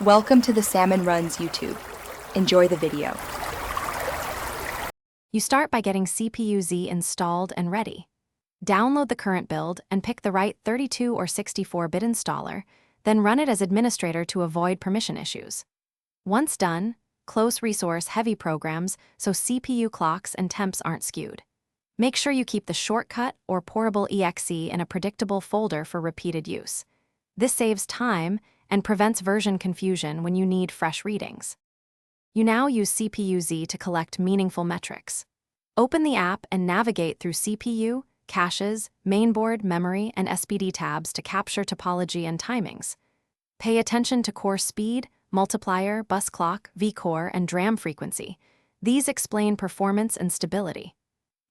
Welcome to the Salmon Runs YouTube. Enjoy the video. You start by getting CPU-Z installed and ready. Download the current build and pick the right 32 or 64-bit installer, then run it as administrator to avoid permission issues. Once done, close resource-heavy programs so CPU clocks and temps aren't skewed. Make sure you keep the shortcut or portable exe in a predictable folder for repeated use. This saves time and prevents version confusion when you need fresh readings. You now use CPU-Z to collect meaningful metrics. Open the app and navigate through CPU, caches, mainboard, memory, and SPD tabs to capture topology and timings. Pay attention to core speed, multiplier, bus clock, vCore, and DRAM frequency. These explain performance and stability.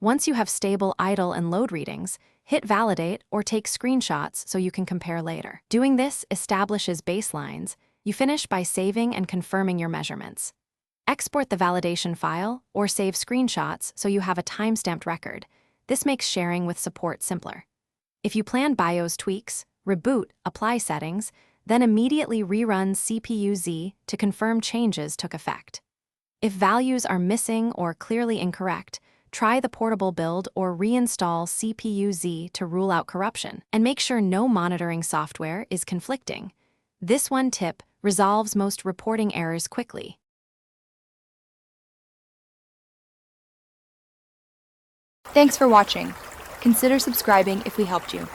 Once you have stable idle and load readings, hit validate or take screenshots so you can compare later. Doing this establishes baselines. You finish by saving and confirming your measurements. Export the validation file or save screenshots so you have a timestamped record. This makes sharing with support simpler. If you plan BIOS tweaks, reboot, apply settings, then immediately rerun CPU-Z to confirm changes took effect. If values are missing or clearly incorrect, try the portable build or reinstall CPU-Z to rule out corruption, and make sure no monitoring software is conflicting. This one tip resolves most reporting errors quickly. Thanks for watching. Consider subscribing if we helped you.